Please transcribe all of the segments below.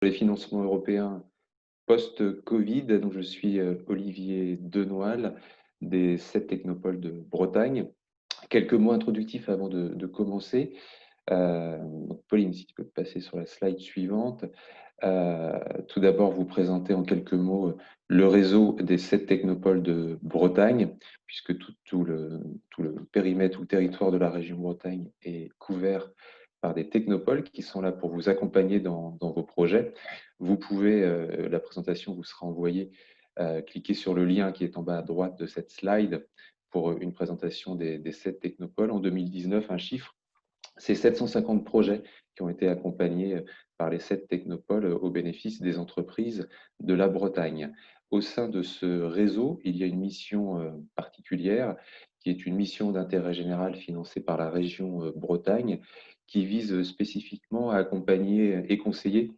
Les financements européens post-Covid. Donc, je suis Olivier Denoal des 7 technopoles de Bretagne. Quelques mots introductifs avant de commencer. Donc, Pauline, si tu peux passer sur la slide suivante. Tout d'abord, vous présenter en quelques mots le réseau des 7 technopoles de Bretagne, puisque tout le périmètre ou le territoire de la région Bretagne est couvert par des technopoles qui sont là pour vous accompagner dans vos projets. Vous pouvez, la présentation vous sera envoyée, cliquez sur le lien qui est en bas à droite de cette slide pour une présentation des 7 technopoles. En 2019, un chiffre, c'est 750 projets qui ont été accompagnés par les 7 technopoles au bénéfice des entreprises de la Bretagne. Au sein de ce réseau, il y a une mission particulière qui est une mission d'intérêt général financée par la région Bretagne qui vise spécifiquement à accompagner et conseiller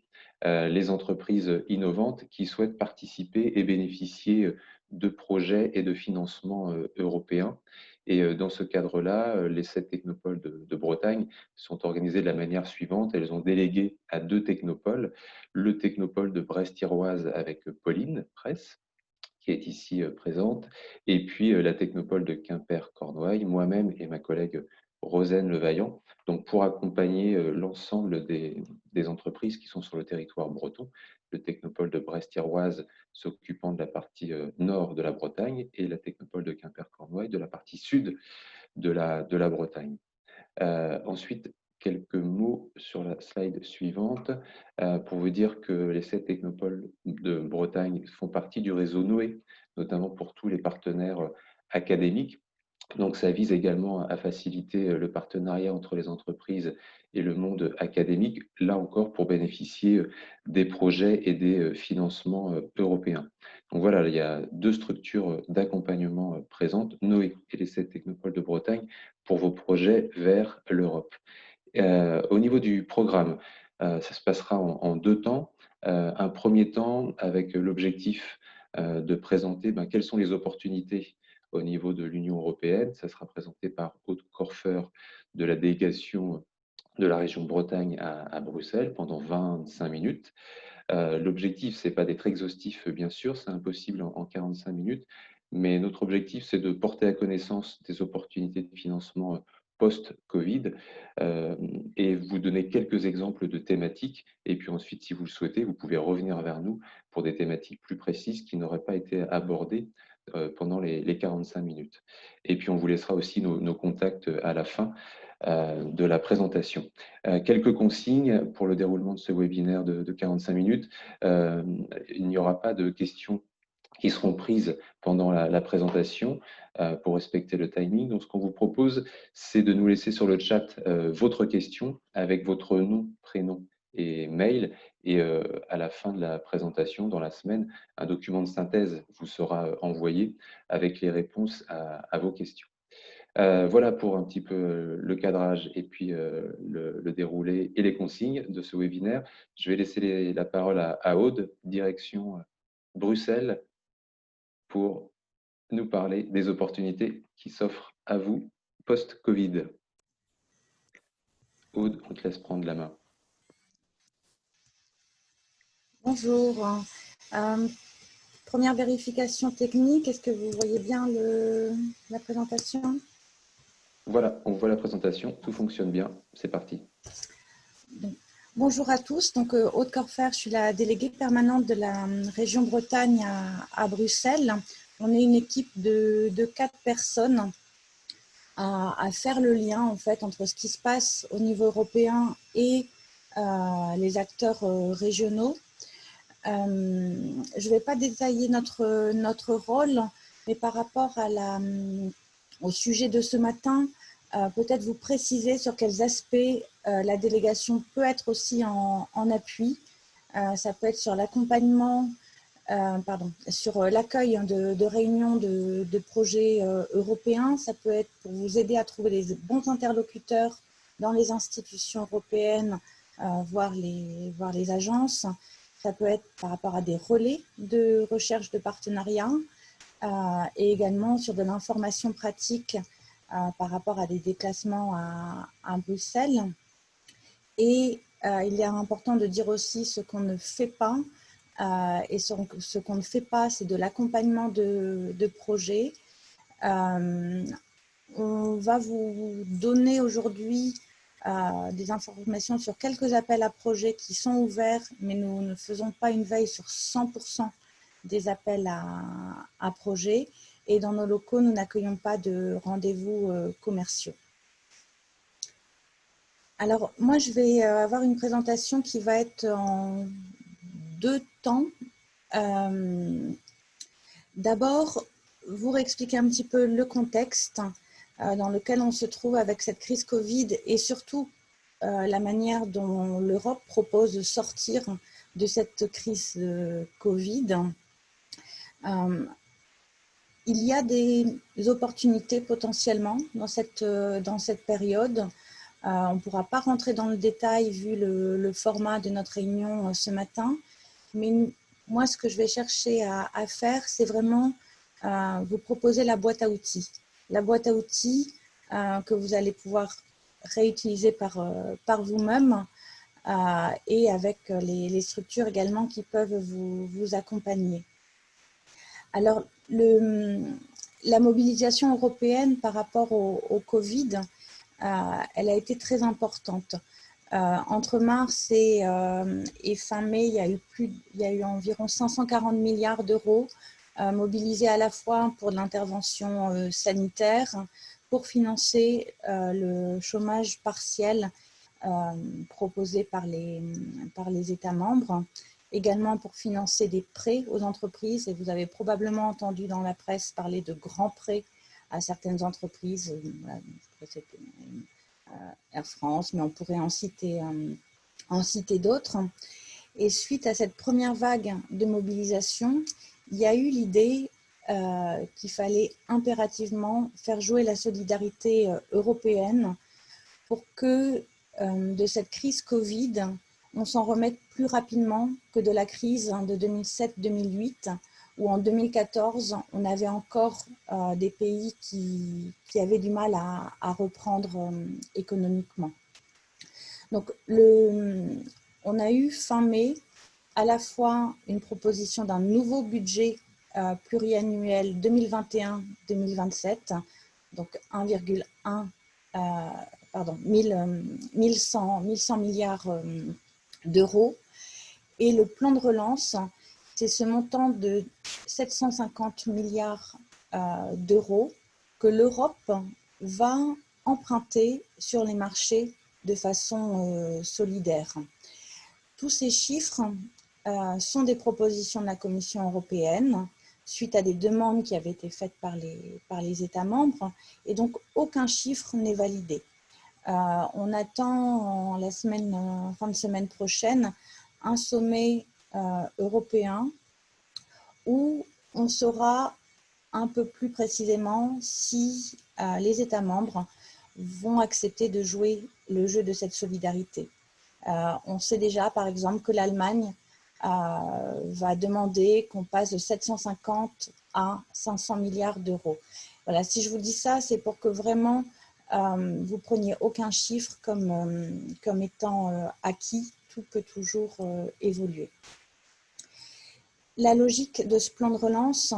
les entreprises innovantes qui souhaitent participer et bénéficier de projets et de financements européens. Et dans ce cadre-là, les 7 technopoles de Bretagne sont organisées de la manière suivante. Elles ont délégué à 2 technopoles, le technopole de Brest-Iroise avec Pauline Presse, qui est ici présente, et puis la technopole de Quimper-Cornouailles, moi-même et ma collègue Rosane Levaillant, donc pour accompagner l'ensemble des entreprises qui sont sur le territoire breton, le technopole de Brest-Iroise s'occupant de la partie nord de la Bretagne et la technopole de Quimper-Cornouailles de la partie sud de la Bretagne. Ensuite, quelques mots sur la slide suivante pour vous dire que les 7 technopoles de Bretagne font partie du réseau Noé, notamment pour tous les partenaires académiques. Donc, ça vise également à faciliter le partenariat entre les entreprises et le monde académique, là encore pour bénéficier des projets et des financements européens. Donc voilà, il y a 2 structures d'accompagnement présentes, Noé et les 7 technopoles de Bretagne, pour vos projets vers l'Europe. Au niveau du programme, ça se passera en 2 temps. Un premier temps avec l'objectif de présenter quelles sont les opportunités au niveau de l'Union européenne. Ça sera présenté par Aude Corfer de la délégation de la région Bretagne à Bruxelles pendant 25 minutes. L'objectif, ce n'est pas d'être exhaustif, bien sûr, c'est impossible en 45 minutes, mais notre objectif, c'est de porter à connaissance des opportunités de financement post-Covid et vous donner quelques exemples de thématiques. Et puis ensuite, si vous le souhaitez, vous pouvez revenir vers nous pour des thématiques plus précises qui n'auraient pas été abordées pendant les 45 minutes. Et puis, on vous laissera aussi nos contacts à la fin de la présentation. Quelques consignes pour le déroulement de ce webinaire de 45 minutes. Il n'y aura pas de questions qui seront prises pendant la présentation pour respecter le timing. Donc, ce qu'on vous propose, c'est de nous laisser sur le chat votre question avec votre nom, prénom et mail. Et à la fin de la présentation, dans la semaine, un document de synthèse vous sera envoyé avec les réponses à vos questions. Voilà pour un petit peu le cadrage et puis le déroulé et les consignes de ce webinaire. Je vais laisser la parole à Aude, direction Bruxelles, pour nous parler des opportunités qui s'offrent à vous post-Covid. Aude, on te laisse prendre la main. Bonjour. Première vérification technique, est-ce que vous voyez bien la présentation? Voilà, on voit la présentation, tout fonctionne bien, c'est parti. Bonjour à tous, donc Aude Corfer, je suis la déléguée permanente de la région Bretagne à Bruxelles. On est une équipe de 4 personnes à faire le lien en fait entre ce qui se passe au niveau européen et les acteurs régionaux. Je ne vais pas détailler notre rôle, mais par rapport au sujet de ce matin, peut-être vous préciser sur quels aspects la délégation peut être aussi en appui. Ça peut être sur l'accompagnement, sur l'accueil de réunions de projets européens. Ça peut être pour vous aider à trouver les bons interlocuteurs dans les institutions européennes, voire les agences. Ça peut être par rapport à des relais de recherche de partenariat et également sur de l'information pratique par rapport à des déplacements à Bruxelles. Et il est important de dire aussi ce qu'on ne fait pas. Et ce qu'on ne fait pas, c'est de l'accompagnement de projets. On va vous donner aujourd'hui des informations sur quelques appels à projets qui sont ouverts, mais nous ne faisons pas une veille sur 100% des appels à projets. Et dans nos locaux, nous n'accueillons pas de rendez-vous commerciaux. Alors, moi, je vais avoir une présentation qui va être en 2 temps. D'abord, vous réexpliquer un petit peu le contexte dans lequel on se trouve avec cette crise Covid et surtout la manière dont l'Europe propose de sortir de cette crise Covid. Il y a des opportunités potentiellement dans cette période. On ne pourra pas rentrer dans le détail vu le format de notre réunion ce matin, mais moi, ce que je vais chercher à faire, c'est vraiment vous proposer la boîte à outils. La boîte à outils que vous allez pouvoir réutiliser par vous-même et avec les structures également qui peuvent vous accompagner. Alors, la mobilisation européenne par rapport au Covid, elle a été très importante. Entre mars et fin mai, il y a eu environ 540 milliards d'euros mobilisés à la fois pour l'intervention sanitaire, pour financer le chômage partiel proposé par les États membres, également pour financer des prêts aux entreprises. Et vous avez probablement entendu dans la presse parler de grands prêts à certaines entreprises. Air France, mais on pourrait en citer d'autres. Et suite à cette première vague de mobilisation, il y a eu l'idée qu'il fallait impérativement faire jouer la solidarité européenne pour que de cette crise Covid, on s'en remette plus rapidement que de la crise de 2007-2008, où en 2014, on avait encore des pays qui avaient du mal à reprendre économiquement. Donc, on a eu fin mai à la fois une proposition d'un nouveau budget pluriannuel 2021-2027, donc 1100 milliards d'euros. Et le plan de relance, c'est ce montant de 750 milliards d'euros que l'Europe va emprunter sur les marchés de façon solidaire. Tous ces chiffres sont des propositions de la Commission européenne suite à des demandes qui avaient été faites par les États membres, et donc aucun chiffre n'est validé. On attend fin de semaine prochaine un sommet européen où on saura un peu plus précisément si les États membres vont accepter de jouer le jeu de cette solidarité. On sait déjà, par exemple, que l'Allemagne va demander qu'on passe de 750 à 500 milliards d'euros. Voilà, si je vous dis ça, c'est pour que vraiment vous preniez aucun chiffre comme étant acquis. Tout peut toujours évoluer. La logique de ce plan de relance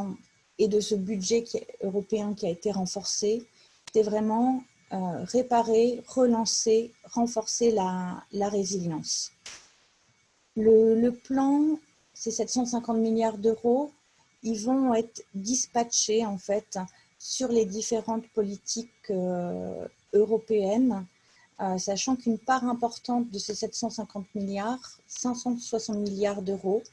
et de ce budget européen qui a été renforcé, c'est vraiment réparer, relancer, renforcer la résilience. Le plan, ces 750 milliards d'euros, ils vont être dispatchés en fait sur les différentes politiques européennes, sachant qu'une part importante de ces 750 milliards, 560 milliards d'euros,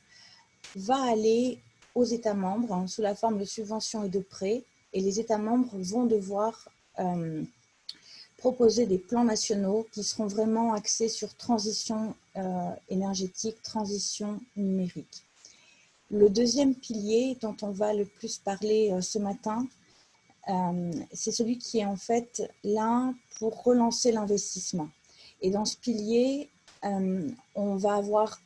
va aller aux États membres sous la forme de subventions et de prêts, et les États membres vont devoir proposer des plans nationaux qui seront vraiment axés sur transition énergétique, transition numérique. Le deuxième pilier dont on va le plus parler ce matin, c'est celui qui est en fait là pour relancer l'investissement. Et dans ce pilier, on va avoir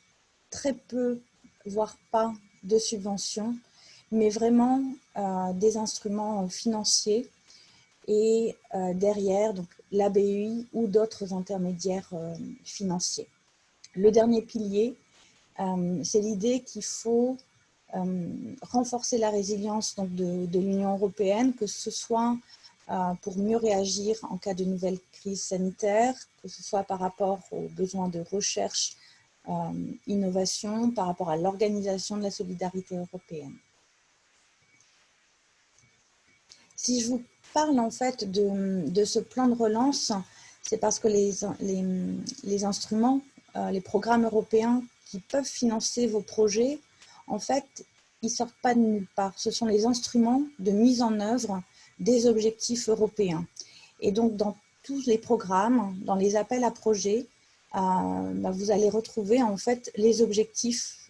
très peu, voire pas de subventions, mais vraiment des instruments financiers et derrière, donc la BEI ou d'autres intermédiaires financiers. Le dernier pilier, c'est l'idée qu'il faut renforcer la résilience donc, de l'Union européenne, que ce soit pour mieux réagir en cas de nouvelles crises sanitaires, que ce soit par rapport aux besoins de recherche, innovation, par rapport à l'organisation de la solidarité européenne. Si je vous parle en fait de ce plan de relance, c'est parce que les instruments, les programmes européens qui peuvent financer vos projets, en fait, ils ne sortent pas de nulle part. Ce sont les instruments de mise en œuvre des objectifs européens. Et donc, dans tous les programmes, dans les appels à projets, vous allez retrouver en fait les objectifs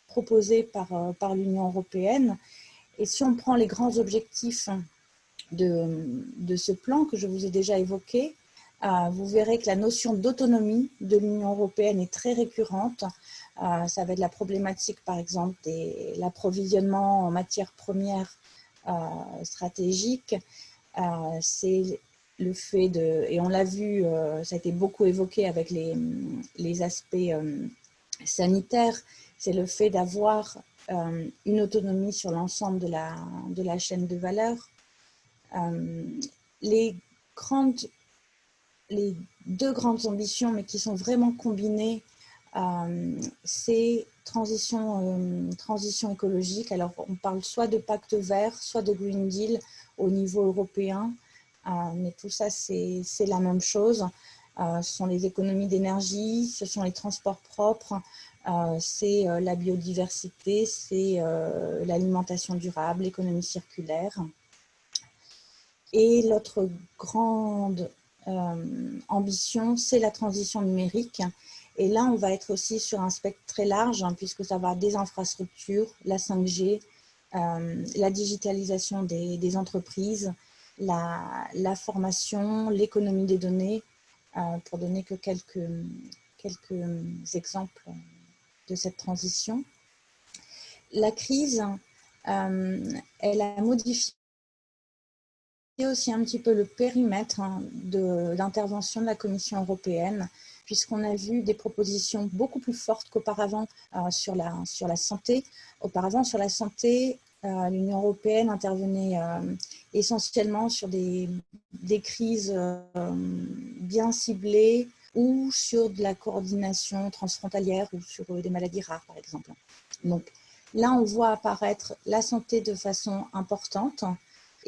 proposés par l'Union européenne. Et si on prend les grands objectifs de ce plan que je vous ai déjà évoqué, vous verrez que la notion d'autonomie de l'Union européenne est très récurrente. Ça va être la problématique, par exemple, de l'approvisionnement en matières premières stratégiques. C'est le fait de, et on l'a vu, ça a été beaucoup évoqué avec les aspects sanitaires, c'est le fait d'avoir une autonomie sur l'ensemble de la chaîne de valeur. Les deux grandes ambitions, mais qui sont vraiment combinées, c'est transition écologique. Alors, on parle soit de pacte vert, soit de Green Deal au niveau européen, mais tout ça, c'est la même chose. Ce sont les économies d'énergie, ce sont les transports propres, c'est la biodiversité, c'est l'alimentation durable, l'économie circulaire. Et l'autre grande ambition, c'est la transition numérique. Et là, on va être aussi sur un spectre très large, puisque ça va des infrastructures, la 5G, la digitalisation des entreprises, la formation, l'économie des données, pour donner que quelques exemples de cette transition. La crise, elle a modifié aussi un petit peu le périmètre d'intervention de la Commission européenne, puisqu'on a vu des propositions beaucoup plus fortes qu'auparavant sur la santé. Auparavant, sur la santé, l'Union européenne intervenait essentiellement sur des crises bien ciblées ou sur de la coordination transfrontalière ou sur des maladies rares, par exemple. Donc là, on voit apparaître la santé de façon importante.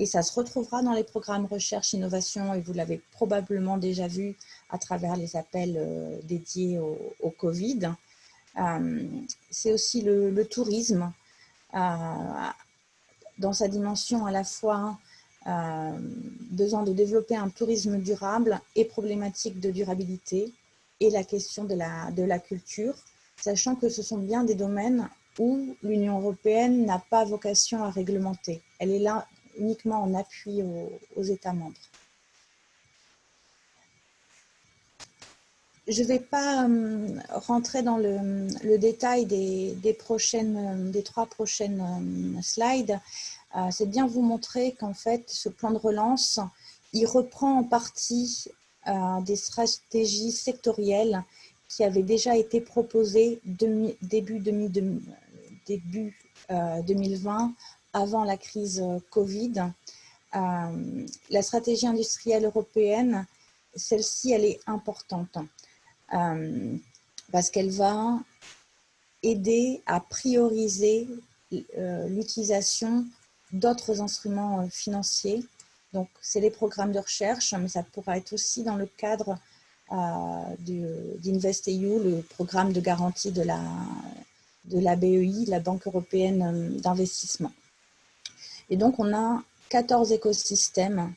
Et ça se retrouvera dans les programmes recherche-innovation, et vous l'avez probablement déjà vu à travers les appels dédiés au Covid. C'est aussi le tourisme, dans sa dimension à la fois besoin de développer un tourisme durable et problématique de durabilité, et la question de la culture, sachant que ce sont bien des domaines où l'Union européenne n'a pas vocation à réglementer. Elle est là uniquement en appui aux États membres. Je ne vais pas rentrer dans le détail des trois prochaines slides. C'est bien vous montrer qu'en fait, ce plan de relance, il reprend en partie des stratégies sectorielles qui avaient déjà été proposées début 2020, avant la crise Covid. La stratégie industrielle européenne, celle-ci, elle est importante parce qu'elle va aider à prioriser l'utilisation d'autres instruments financiers. Donc, c'est les programmes de recherche, mais ça pourra être aussi dans le cadre d'InvestEU, le programme de garantie de la BEI, la Banque européenne d'investissement. Et donc, on a 14 écosystèmes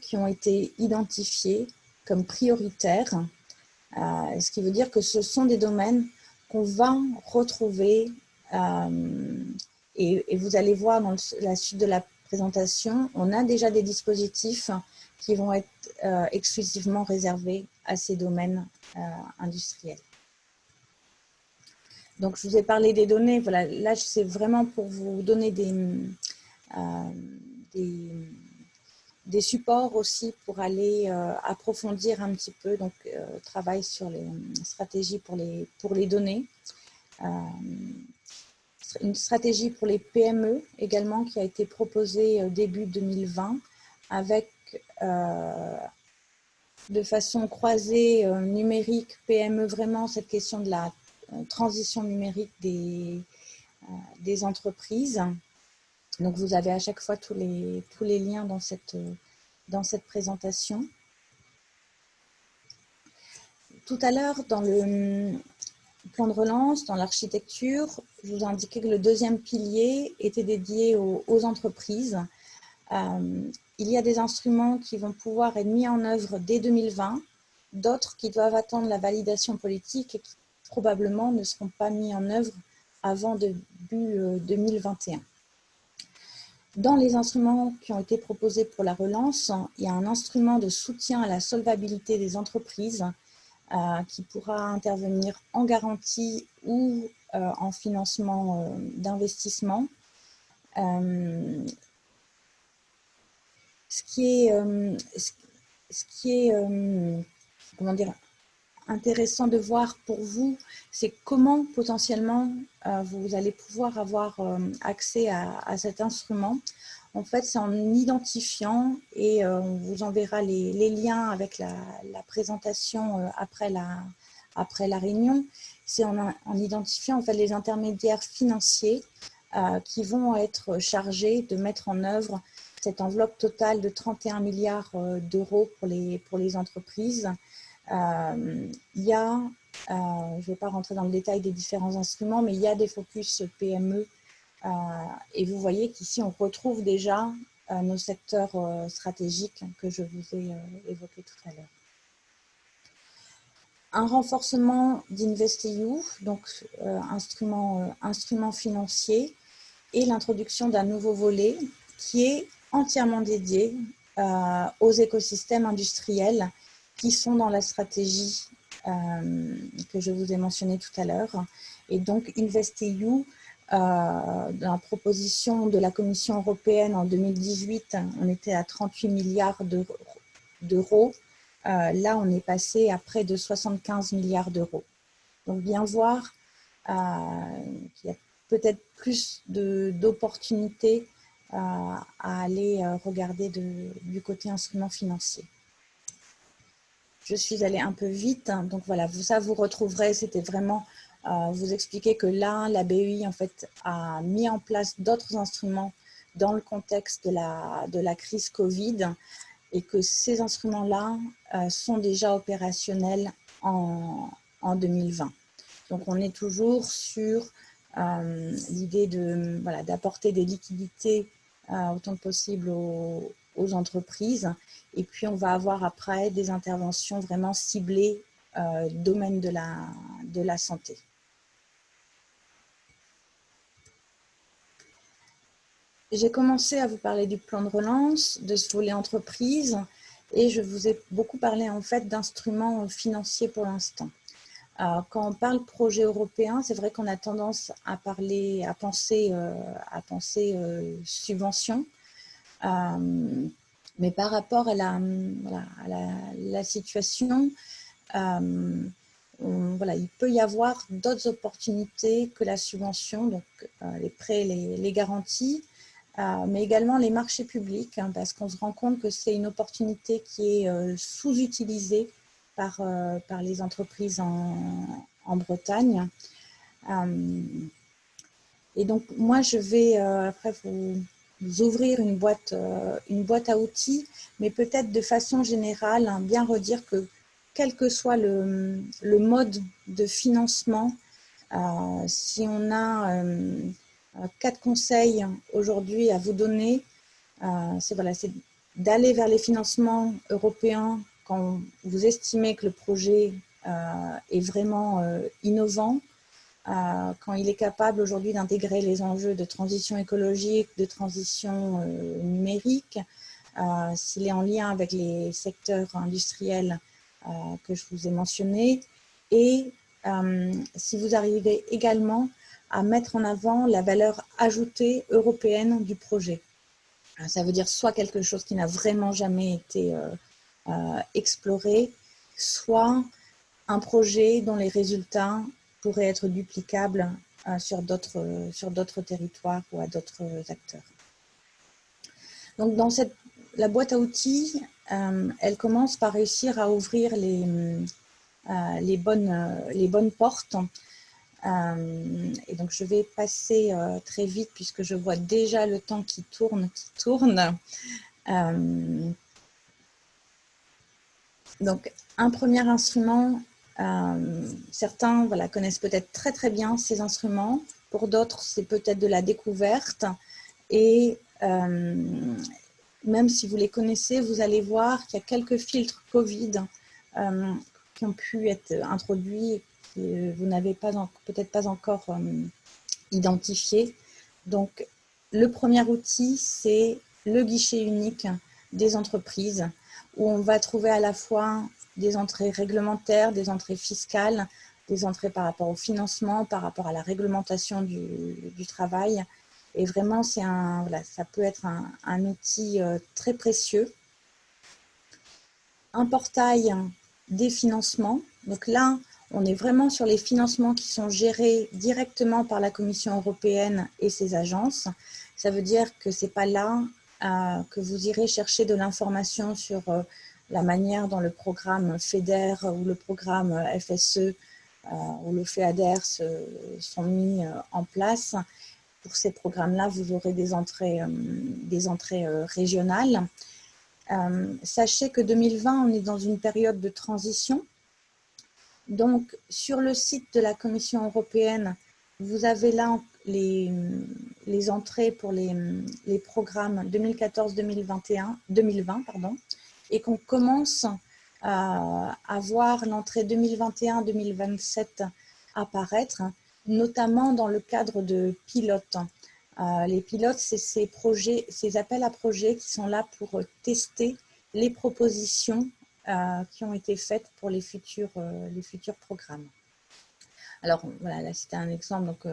qui ont été identifiés comme prioritaires, ce qui veut dire que ce sont des domaines qu'on va retrouver, et vous allez voir dans la suite de la présentation, on a déjà des dispositifs qui vont être exclusivement réservés à ces domaines industriels. Donc, je vous ai parlé des données. Voilà, là, c'est vraiment pour vous donner des des supports aussi pour aller approfondir un petit peu, donc travail sur les stratégies pour les données, une stratégie pour les PME également qui a été proposée début 2020 avec de façon croisée numérique PME, vraiment cette question de la transition numérique des entreprises. Donc vous avez à chaque fois tous les liens dans cette présentation. Tout à l'heure, dans le plan de relance, dans l'architecture, je vous ai indiqué que le deuxième pilier était dédié aux entreprises. Il y a des instruments qui vont pouvoir être mis en œuvre dès 2020, d'autres qui doivent attendre la validation politique et qui probablement ne seront pas mis en œuvre avant début 2021. Dans les instruments qui ont été proposés pour la relance, il y a un instrument de soutien à la solvabilité des entreprises qui pourra intervenir en garantie ou en financement d'investissement. Ce qui est comment dire, intéressant de voir pour vous, c'est comment potentiellement vous allez pouvoir avoir accès à cet instrument. En fait, c'est en identifiant, et on vous enverra les liens avec la présentation après la réunion, c'est en identifiant en fait les intermédiaires financiers qui vont être chargés de mettre en œuvre cette enveloppe totale de 31 milliards d'euros pour les entreprises. Il y a, je ne vais pas rentrer dans le détail des différents instruments, mais il y a des focus PME et vous voyez qu'ici on retrouve déjà nos secteurs stratégiques que je vous ai évoqués tout à l'heure. Un renforcement d'InvestEU, donc instrument financier, et l'introduction d'un nouveau volet qui est entièrement dédié aux écosystèmes industriels qui sont dans la stratégie que je vous ai mentionnée tout à l'heure. Et donc, InvestEU, dans la proposition de la Commission européenne en 2018, on était à 38 milliards d'euros. Là, on est passé à près de 75 milliards d'euros. Donc, bien voir qu'il y a peut-être plus d'opportunités à aller regarder du côté instruments financiers. Je suis allée un peu vite, hein, donc voilà, ça vous retrouverez, c'était vraiment vous expliquer que là, la BEI en fait a mis en place d'autres instruments dans le contexte de la crise Covid et que ces instruments-là sont déjà opérationnels en 2020. Donc on est toujours sur l'idée d'apporter des liquidités autant que possible aux entreprises. Et puis, on va avoir après des interventions vraiment ciblées domaine de la santé. J'ai commencé à vous parler du plan de relance, de ce volet entreprise, et je vous ai beaucoup parlé en fait d'instruments financiers pour l'instant. Quand on parle projet européen, c'est vrai qu'on a tendance à penser subvention, mais par rapport à la situation, il peut y avoir d'autres opportunités que la subvention, donc les prêts, les garanties, mais également les marchés publics, hein, parce qu'on se rend compte que c'est une opportunité qui est sous-utilisée par les entreprises en Bretagne. Et donc, moi, je vais après vous ouvrir une boîte à outils, mais peut-être de façon générale, hein, bien redire que quel que soit le mode de financement, si on a 4 conseils aujourd'hui à vous donner, c'est d'aller vers les financements européens quand vous estimez que le projet est vraiment innovant, quand il est capable aujourd'hui d'intégrer les enjeux de transition écologique, de transition numérique, s'il est en lien avec les secteurs industriels que je vous ai mentionnés, et si vous arrivez également à mettre en avant la valeur ajoutée européenne du projet. Ça veut dire soit quelque chose qui n'a vraiment jamais été exploré, soit un projet dont les résultats pourraient être duplicables sur d'autres territoires ou à d'autres acteurs. Donc, la boîte à outils, elle commence par réussir à ouvrir les bonnes portes. Et donc, je vais passer très vite puisque je vois déjà le temps qui tourne. Donc, un premier instrument, certains connaissent peut-être très très bien ces instruments. Pour d'autres, c'est peut-être de la découverte. Et même si vous les connaissez, vous allez voir qu'il y a quelques filtres Covid qui ont pu être introduits que vous n'avez peut-être pas encore identifiés. Donc, le premier outil, c'est le guichet unique des entreprises où on va trouver à la fois des entrées réglementaires, des entrées fiscales, des entrées par rapport au financement, par rapport à la réglementation du travail. Et vraiment, ça peut être un outil très précieux. Un portail des financements. Donc là, on est vraiment sur les financements qui sont gérés directement par la Commission européenne et ses agences. Ça veut dire que ce n'est pas là que vous irez chercher de l'information sur la manière dont le programme FEDER ou le programme FSE ou le FEADER sont mis en place. Pour ces programmes-là, vous aurez des entrées régionales. Sachez que 2020, on est dans une période de transition. Donc, sur le site de la Commission européenne, vous avez là les entrées pour les programmes 2014-2020, et qu'on commence à voir l'entrée 2021-2027 apparaître, notamment dans le cadre de pilotes. Les pilotes, c'est ces appels à projets qui sont là pour tester les propositions qui ont été faites pour les futurs programmes. Alors, voilà, là, c'était un exemple. Donc,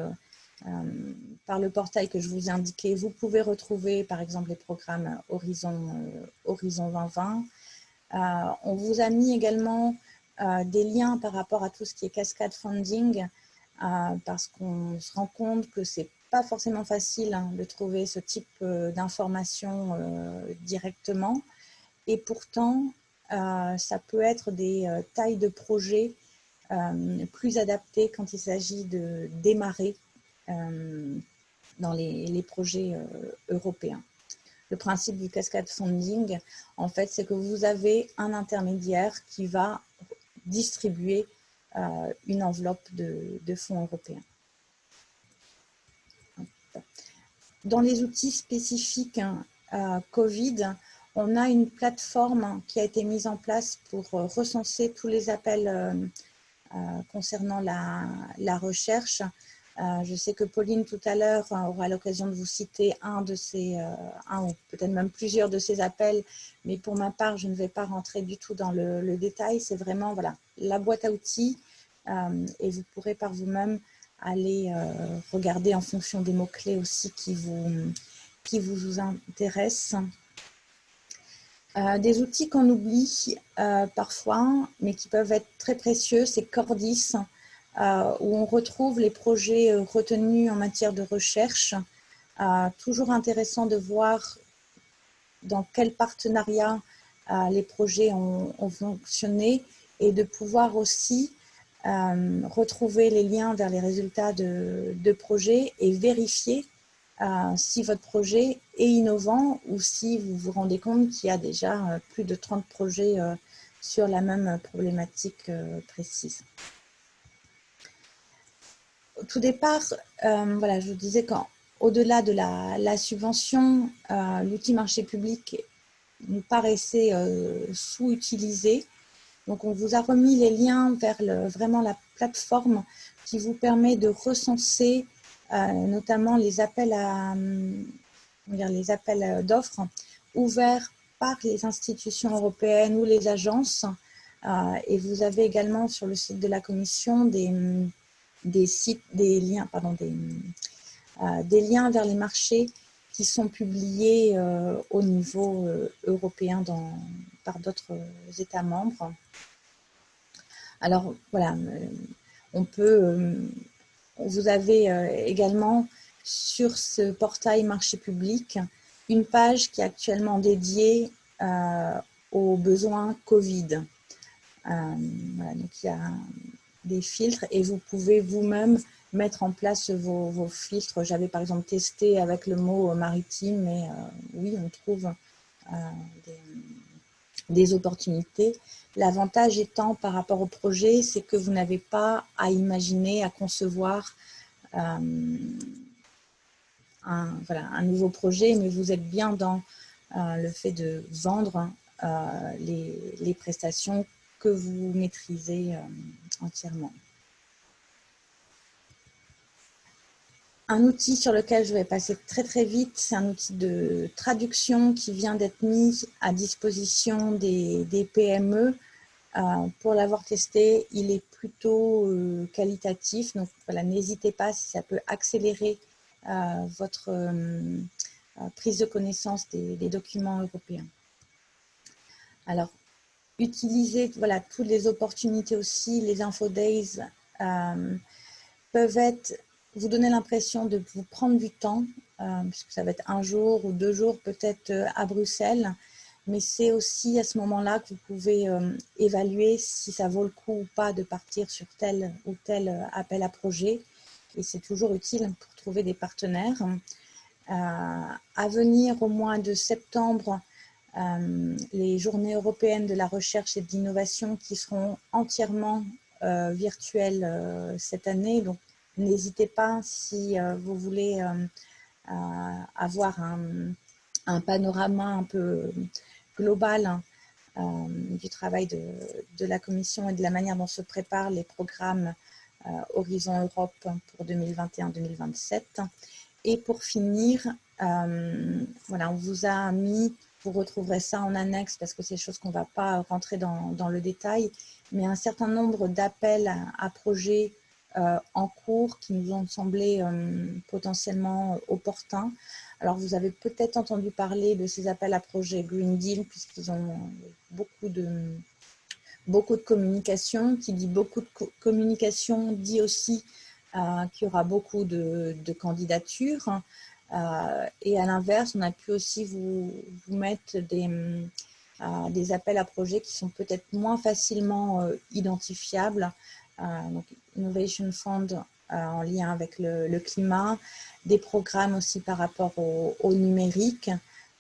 par le portail que je vous ai indiqué, vous pouvez retrouver, par exemple, les programmes Horizon 2020. On vous a mis également des liens par rapport à tout ce qui est cascade funding, parce qu'on se rend compte que c'est pas forcément facile de trouver ce type d'informations directement. Et pourtant, ça peut être des tailles de projets plus adaptées quand il s'agit de démarrer dans les projets européens. Le principe du cascade funding, en fait, c'est que vous avez un intermédiaire qui va distribuer une enveloppe de fonds européens. Dans les outils spécifiques Covid, on a une plateforme qui a été mise en place pour recenser tous les appels concernant la recherche. Je sais que Pauline, tout à l'heure, aura l'occasion de vous citer un ou peut-être même plusieurs de ces appels, mais pour ma part, je ne vais pas rentrer du tout dans le détail. C'est vraiment la boîte à outils et vous pourrez par vous-même aller regarder en fonction des mots-clés aussi qui vous intéressent. Des outils qu'on oublie parfois, mais qui peuvent être très précieux, c'est Cordis, où on retrouve les projets retenus en matière de recherche. Toujours intéressant de voir dans quel partenariat les projets ont fonctionné et de pouvoir aussi retrouver les liens vers les résultats de projets et vérifier si votre projet est innovant ou si vous vous rendez compte qu'il y a déjà plus de 30 projets sur la même problématique précise. Au tout départ, je vous disais qu'au-delà de la subvention, l'outil marché public nous paraissait sous-utilisé. Donc, on vous a remis les liens vers vraiment la plateforme qui vous permet de recenser notamment les appels d'offres ouverts par les institutions européennes ou les agences. Et vous avez également sur le site de la Commission des liens vers les marchés qui sont publiés au niveau européen par d'autres États membres. Alors voilà, vous avez également sur ce portail marché public une page qui est actuellement dédiée aux besoins Covid. Voilà, donc il y a des filtres et vous pouvez vous-même mettre en place vos filtres. J'avais par exemple testé avec le mot maritime, mais oui, on trouve des opportunités. L'avantage étant par rapport au projet, c'est que vous n'avez pas à imaginer, à concevoir un nouveau projet, mais vous êtes bien dans le fait de vendre les prestations que vous maîtrisez entièrement. Un outil sur lequel je vais passer très très vite, c'est un outil de traduction qui vient d'être mis à disposition des PME. Pour l'avoir testé, il est plutôt qualitatif, donc voilà, n'hésitez pas si ça peut accélérer votre prise de connaissance des documents européens. Alors, utilisez voilà, toutes les opportunités aussi, les infodays peuvent vous donner l'impression de vous prendre du temps, puisque ça va être 1 jour ou 2 jours peut-être à Bruxelles, mais c'est aussi à ce moment-là que vous pouvez évaluer si ça vaut le coup ou pas de partir sur tel ou tel appel à projet, et c'est toujours utile pour trouver des partenaires. À venir au mois de septembre, les journées européennes de la recherche et de l'innovation qui seront entièrement virtuelles cette année, donc n'hésitez pas si vous voulez avoir un panorama un peu global du travail de la Commission et de la manière dont se préparent les programmes Horizon Europe pour 2021-2027. Et pour finir, voilà, on vous a mis, vous retrouverez ça en annexe parce que c'est des choses qu'on ne va pas rentrer dans le détail, mais un certain nombre d'appels à projets en cours qui nous ont semblé potentiellement opportuns. Alors, vous avez peut-être entendu parler de ces appels à projets Green Deal puisqu'ils ont beaucoup de communication. Qui dit beaucoup de communication dit aussi qu'il y aura beaucoup de candidatures. Et à l'inverse, on a pu aussi vous mettre des appels à projets qui sont peut-être moins facilement identifiables. Donc, Innovation Fund en lien avec le climat, des programmes aussi par rapport au numérique,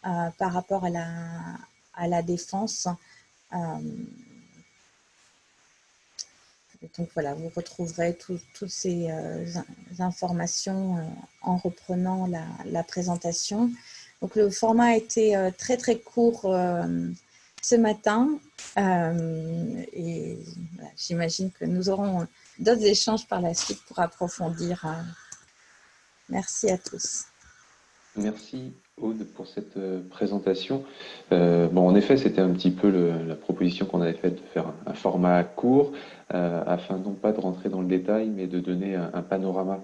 par rapport à la défense. Donc voilà, vous retrouverez toutes ces informations en reprenant la présentation. Donc le format a été très très court ce matin et voilà, j'imagine que nous aurons d'autres échanges par la suite pour approfondir. Merci à tous. Merci Aude pour cette présentation. Bon, en effet, c'était un petit peu la proposition qu'on avait faite de faire un format court afin non pas de rentrer dans le détail, mais de donner un panorama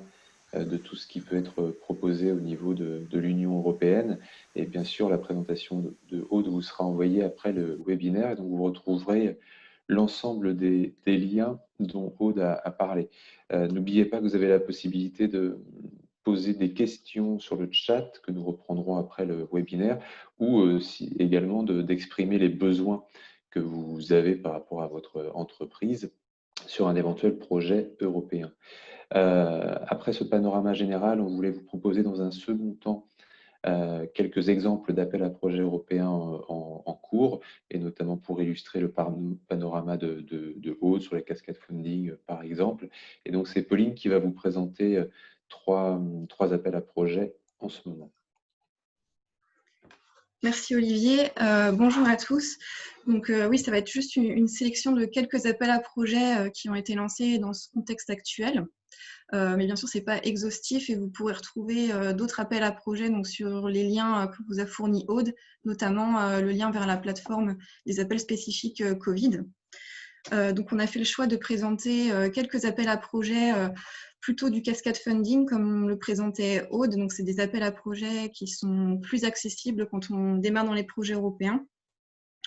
de tout ce qui peut être proposé au niveau de l'Union européenne. Et bien sûr, la présentation de Aude vous sera envoyée après le webinaire, et donc vous retrouverez l'ensemble des liens dont Aude a parlé. N'oubliez pas que vous avez la possibilité de poser des questions sur le chat que nous reprendrons après le webinaire, ou également d'exprimer les besoins que vous avez par rapport à votre entreprise sur un éventuel projet européen. Après ce panorama général, on voulait vous proposer dans un second temps quelques exemples d'appels à projets européens en cours, et notamment pour illustrer le panorama de Aude sur les cascades funding, par exemple. Et donc, c'est Pauline qui va vous présenter trois appels à projets en ce moment. Merci Olivier. Bonjour à tous. Donc oui, ça va être juste une sélection de quelques appels à projets qui ont été lancés dans ce contexte actuel. Mais bien sûr, ce n'est pas exhaustif et vous pourrez retrouver d'autres appels à projets donc, sur les liens que vous a fournis Aude, notamment le lien vers la plateforme des appels spécifiques Covid. Donc, on a fait le choix de présenter quelques appels à projets plutôt du cascade funding, comme le présentait Aude. Donc, c'est des appels à projets qui sont plus accessibles quand on démarre dans les projets européens,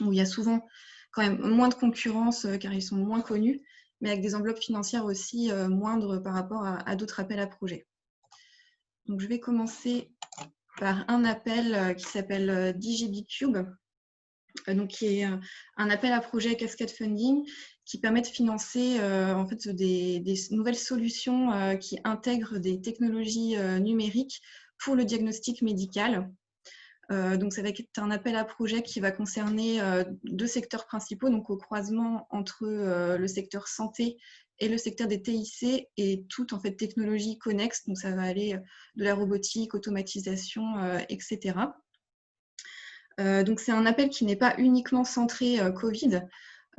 où il y a souvent quand même moins de concurrence car ils sont moins connus, mais avec des enveloppes financières aussi moindres par rapport à d'autres appels à projets. Donc, je vais commencer par un appel qui s'appelle DigiBcube, donc qui est un appel à projet cascade funding qui permet de financer en fait des nouvelles solutions qui intègrent des technologies numériques pour le diagnostic médical. Donc ça va être un appel à projet qui va concerner deux secteurs principaux, donc au croisement entre le secteur santé et le secteur des TIC et toute en fait technologie connexe. Donc ça va aller de la robotique, automatisation, etc. Donc c'est un appel qui n'est pas uniquement centré Covid.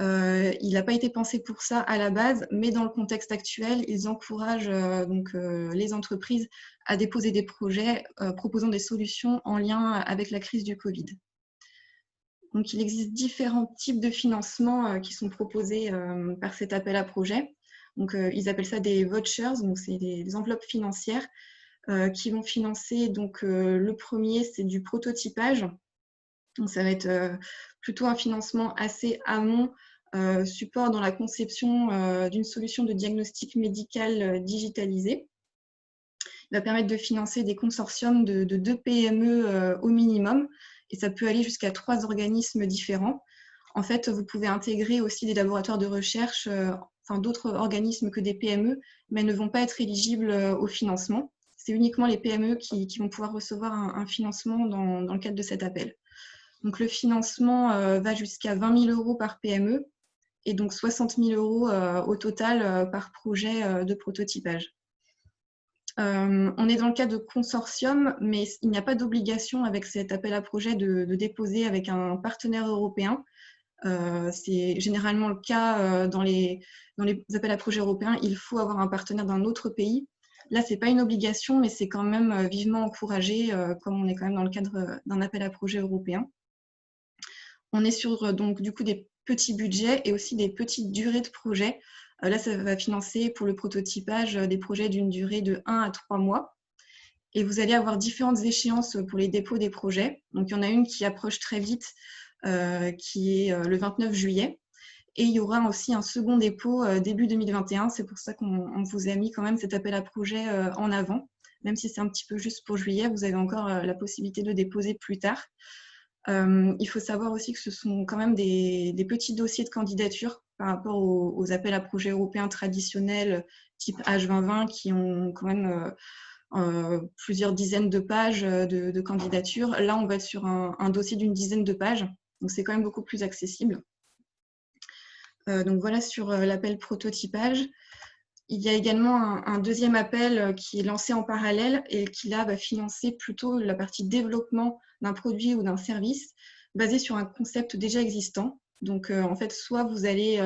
Il n'a pas été pensé pour ça à la base, mais dans le contexte actuel, ils encouragent les entreprises à déposer des projets proposant des solutions en lien avec la crise du Covid. Donc, il existe différents types de financements qui sont proposés par cet appel à projet. Donc, ils appellent ça des vouchers, donc c'est des enveloppes financières qui vont financer. Donc, le premier, c'est du prototypage. Donc, ça va être plutôt un financement assez amont, support dans la conception d'une solution de diagnostic médical digitalisé. Il va permettre de financer des consortiums de 2 PME au minimum, et ça peut aller jusqu'à 3 organismes différents. En fait, vous pouvez intégrer aussi des laboratoires de recherche, d'autres organismes que des PME, mais ne vont pas être éligibles au financement. C'est uniquement les PME qui vont pouvoir recevoir un financement dans le cadre de cet appel. Donc, le financement va jusqu'à 20 000 € par PME et donc 60 000 € au total par projet de prototypage. On est dans le cas de consortium, mais il n'y a pas d'obligation avec cet appel à projet de déposer avec un partenaire européen. C'est généralement le cas dans les appels à projets européens. Il faut avoir un partenaire d'un autre pays. Là, ce n'est pas une obligation, mais c'est quand même vivement encouragé, comme on est quand même dans le cadre d'un appel à projet européen. On est sur donc du coup des petits budgets et aussi des petites durées de projet. Là, ça va financer pour le prototypage des projets d'une durée de 1 à 3 mois. Et vous allez avoir différentes échéances pour les dépôts des projets. Donc, il y en a une qui approche très vite, qui est le 29 juillet. Et il y aura aussi un second dépôt début 2021. C'est pour ça qu'on vous a mis quand même cet appel à projet en avant. Même si c'est un petit peu juste pour juillet, vous avez encore la possibilité de déposer plus tard. Il faut savoir aussi que ce sont quand même des petits dossiers de candidature par rapport aux appels à projets européens traditionnels type H2020 qui ont quand même plusieurs dizaines de pages de candidature. Là, on va être sur un dossier d'une dizaine de pages, donc c'est quand même beaucoup plus accessible. Donc voilà sur l'appel prototypage. Il y a également un deuxième appel qui est lancé en parallèle et qui là va financer plutôt la partie développement d'un produit ou d'un service basé sur un concept déjà existant. Donc en fait, soit vous allez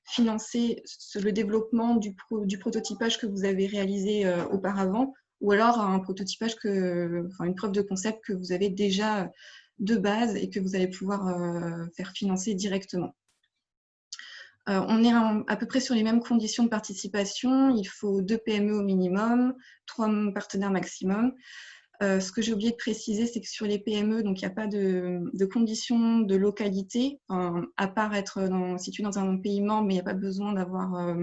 financer le développement du prototypage que vous avez réalisé auparavant, ou alors un prototypage, une preuve de concept que vous avez déjà de base et que vous allez pouvoir faire financer directement. On est à peu près sur les mêmes conditions de participation. Il faut 2 PME au minimum, 3 partenaires maximum. Ce que j'ai oublié de préciser, c'est que sur les PME, donc il n'y a pas de conditions de localité, à part être situé dans un pays membre, mais il n'y a pas besoin d'avoir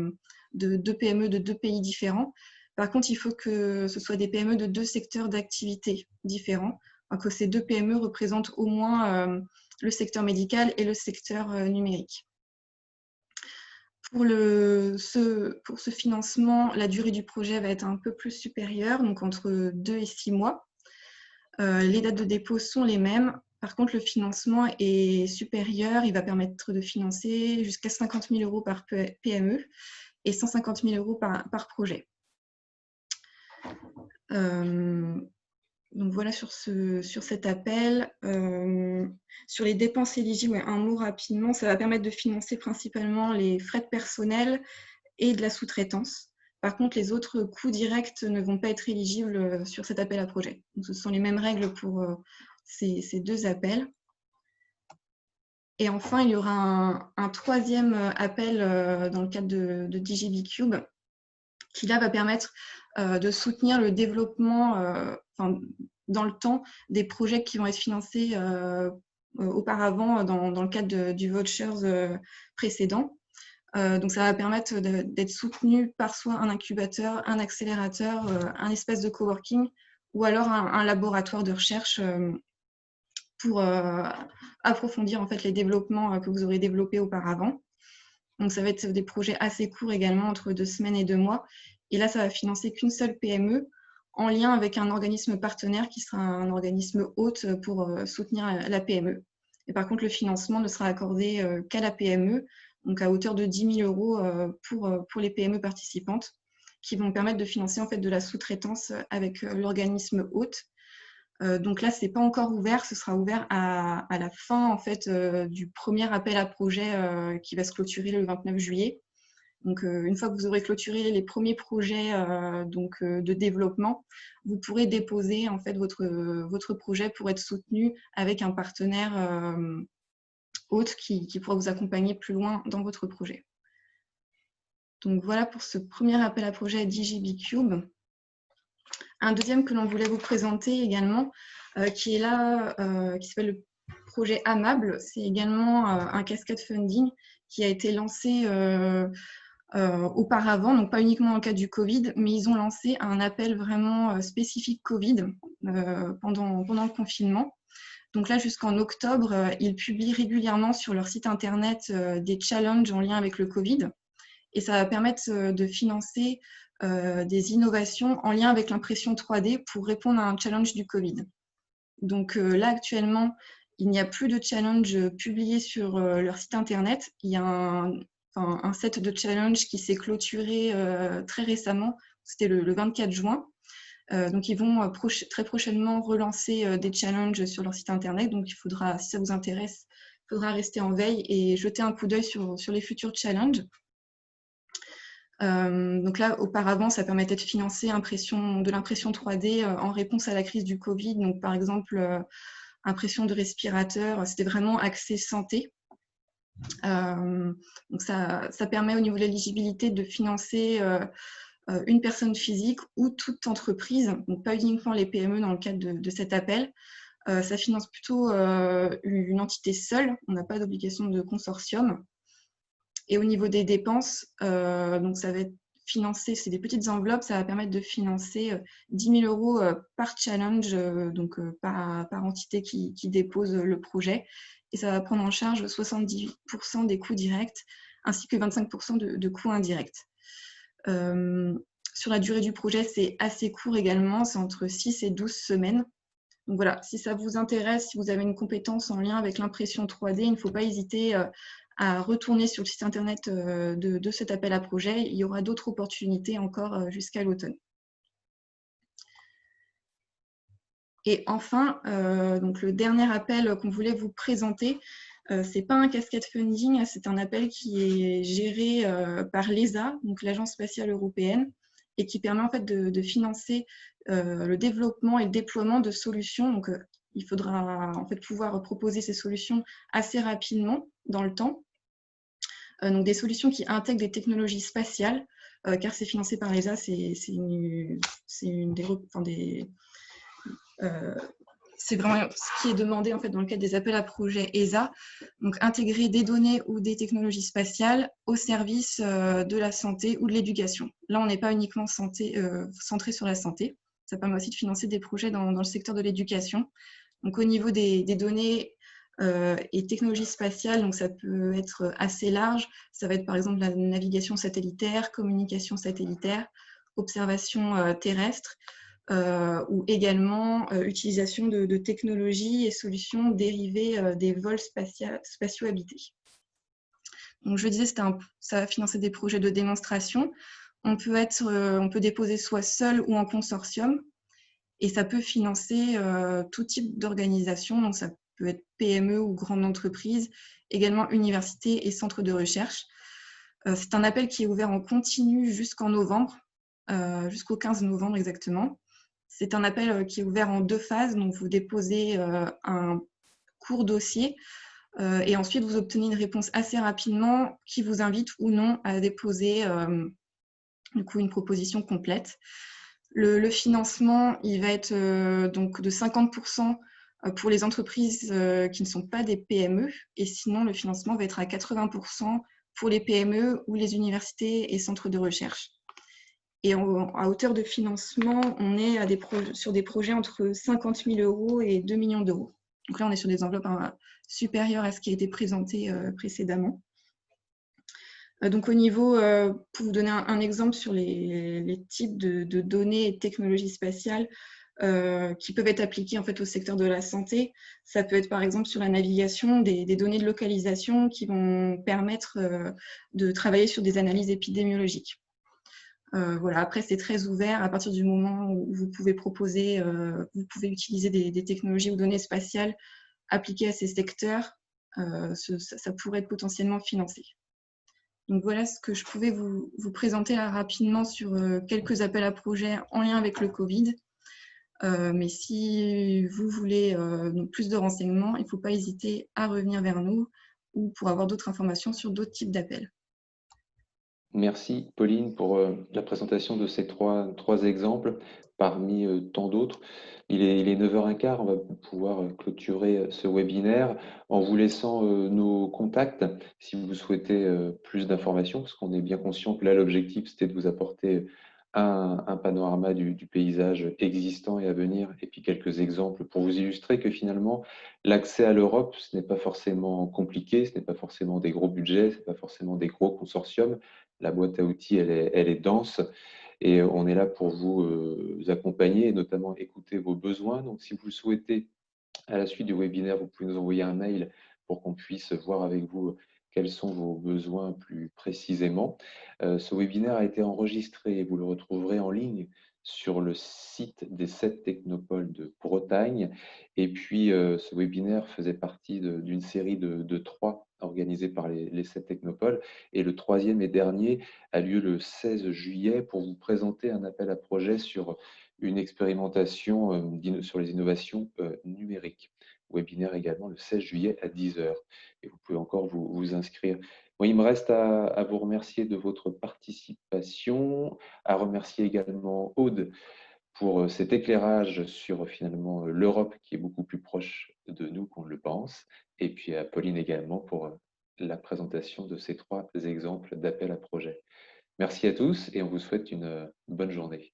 de 2 PME de 2 pays différents. Par contre, il faut que ce soit des PME de 2 secteurs d'activité différents, que ces 2 PME représentent au moins le secteur médical et le secteur numérique. Pour ce financement, la durée du projet va être un peu plus supérieure, donc entre 2 et 6 mois. Les dates de dépôt sont les mêmes. Par contre, le financement est supérieur. Il va permettre de financer jusqu'à 50 000 € par PME et 150 000 € par projet. Donc voilà sur cet appel. Sur les dépenses éligibles, un mot rapidement, ça va permettre de financer principalement les frais de personnel et de la sous-traitance. Par contre, les autres coûts directs ne vont pas être éligibles sur cet appel à projet. Donc, ce sont les mêmes règles pour ces 2 appels. Et enfin, il y aura un troisième appel dans le cadre de DigiBcube qui là va permettre de soutenir le développement dans le temps des projets qui vont être financés auparavant dans le cadre du vouchers précédent. Donc ça va permettre d'être soutenu par soit un incubateur, un accélérateur, un espace de coworking ou alors un laboratoire de recherche pour approfondir en fait les développements que vous aurez développés auparavant. Donc ça va être des projets assez courts également, entre 2 semaines et 2 mois. Et là, ça va financer qu'une seule PME en lien avec un organisme partenaire qui sera un organisme hôte pour soutenir la PME. Et par contre, le financement ne sera accordé qu'à la PME, donc à hauteur de 10 000 euros pour les PME participantes, qui vont permettre de financer en fait de la sous-traitance avec l'organisme hôte. Donc là, ce n'est pas encore ouvert, ce sera ouvert à la fin en fait, du premier appel à projet qui va se clôturer le 29 juillet. Donc, une fois que vous aurez clôturé les premiers projets de développement, vous pourrez déposer en fait, votre projet pour être soutenu avec un partenaire hôte qui pourra vous accompagner plus loin dans votre projet. Donc voilà pour ce premier appel à projet DigiBcube. Un deuxième que l'on voulait vous présenter également, qui est là, qui s'appelle le projet Amable. C'est également un cascade funding qui a été lancé auparavant, donc pas uniquement dans le cadre du Covid, mais ils ont lancé un appel vraiment spécifique Covid pendant le confinement. Donc là, jusqu'en octobre, ils publient régulièrement sur leur site internet des challenges en lien avec le Covid. Et ça va permettre de financer des innovations en lien avec l'impression 3D pour répondre à un challenge du Covid. Donc là, actuellement, il n'y a plus de challenge publié sur leur site internet. Il y a un set de challenge qui s'est clôturé très récemment, c'était le 24 juin. Donc ils vont très prochainement relancer des challenges sur leur site internet. Donc il faudra, si ça vous intéresse, il faudra rester en veille et jeter un coup d'œil sur les futurs challenges. Donc là, auparavant, ça permettait de financer de l'impression 3D en réponse à la crise du Covid. Donc par exemple, impression de respirateur, c'était vraiment axé santé. Donc ça permet au niveau de l'éligibilité de financer une personne physique ou toute entreprise, donc pas uniquement les PME dans le cadre de cet appel. Ça finance plutôt une entité seule, on n'a pas d'obligation de consortium. Et au niveau des dépenses, donc ça va être financé, c'est des petites enveloppes, ça va permettre de financer 10 000 euros par challenge, donc par entité qui dépose le projet. Et ça va prendre en charge 70% des coûts directs ainsi que 25% de coûts indirects. Sur la durée du projet, c'est assez court également, c'est entre 6 et 12 semaines. Donc voilà, si ça vous intéresse, si vous avez une compétence en lien avec l'impression 3D, il ne faut pas hésiter à retourner sur le site internet de cet appel à projet. Il y aura d'autres opportunités encore jusqu'à l'automne. Et enfin, donc le dernier appel qu'on voulait vous présenter, ce n'est pas un cascade funding, c'est un appel qui est géré par l'ESA, donc l'Agence spatiale européenne, et qui permet en fait de financer le développement et le déploiement de solutions. Donc, il faudra en fait pouvoir proposer ces solutions assez rapidement dans le temps. Donc des solutions qui intègrent des technologies spatiales, car c'est financé par l'ESA, c'est vraiment ce qui est demandé en fait dans le cadre des appels à projets ESA, donc intégrer des données ou des technologies spatiales au service de la santé ou de l'éducation. Là, on n'est pas uniquement centré sur la santé, ça permet aussi de financer des projets dans le secteur de l'éducation. Donc au niveau des données et technologies spatiales, donc ça peut être assez large, ça va être par exemple la navigation satellitaire, communication satellitaire, observation terrestre, ou également utilisation de technologies et solutions dérivées des vols spatiaux habités. Donc je disais, ça va financer des projets de démonstration. On peut déposer soit seul ou en consortium, et ça peut financer tout type d'organisation, donc ça peut être PME ou grande entreprise, également universités et centres de recherche. C'est un appel qui est ouvert en continu jusqu'en novembre, jusqu'au 15 novembre exactement. C'est un appel qui est ouvert en 2 phases, donc vous déposez un court dossier et ensuite vous obtenez une réponse assez rapidement qui vous invite ou non à déposer du coup une proposition complète. Le financement, il va être donc de 50% pour les entreprises qui ne sont pas des PME, et sinon le financement va être à 80% pour les PME ou les universités et centres de recherche. Et à hauteur de financement, on est sur des projets entre 50 000 € et 2 millions d'euros. Donc là, on est sur des enveloppes supérieures à ce qui a été présenté précédemment. Donc au niveau, pour vous donner un exemple sur les types de données et de technologies spatiales qui peuvent être appliquées en fait, au secteur de la santé, ça peut être par exemple sur la navigation, des données de localisation qui vont permettre de travailler sur des analyses épidémiologiques. Voilà. Après, c'est très ouvert à partir du moment où vous pouvez proposer, vous pouvez utiliser des technologies ou données spatiales appliquées à ces secteurs, ça pourrait être potentiellement financé. Donc voilà ce que je pouvais vous présenter là rapidement sur quelques appels à projets en lien avec le Covid. Mais si vous voulez plus de renseignements, il ne faut pas hésiter à revenir vers nous ou pour avoir d'autres informations sur d'autres types d'appels. Merci Pauline pour la présentation de ces trois exemples parmi tant d'autres. Il est 9h15, on va pouvoir clôturer ce webinaire en vous laissant nos contacts si vous souhaitez plus d'informations, parce qu'on est bien conscient que là l'objectif c'était de vous apporter un panorama du paysage existant et à venir, et puis quelques exemples pour vous illustrer que finalement l'accès à l'Europe, ce n'est pas forcément compliqué, ce n'est pas forcément des gros budgets, ce n'est pas forcément des gros consortiums. La boîte à outils, elle est dense et on est là pour vous accompagner et notamment écouter vos besoins. Donc, si vous le souhaitez, à la suite du webinaire, vous pouvez nous envoyer un mail pour qu'on puisse voir avec vous quels sont vos besoins plus précisément. Ce webinaire a été enregistré et vous le retrouverez en ligne sur le site des 7 technopoles de Bretagne. Et puis, ce webinaire faisait partie d'une série de 3 organisés par les 7 technopoles. Et le troisième et dernier a lieu le 16 juillet pour vous présenter un appel à projet sur une expérimentation sur les innovations numériques. Webinaire également le 16 juillet à 10h. Et vous pouvez encore vous inscrire. Bon, il me reste à vous remercier de votre participation, à remercier également Aude pour cet éclairage sur finalement l'Europe qui est beaucoup plus proche de nous qu'on le pense, et puis à Pauline également pour la présentation de ces 3 exemples d'appel à projet. Merci à tous et on vous souhaite une bonne journée.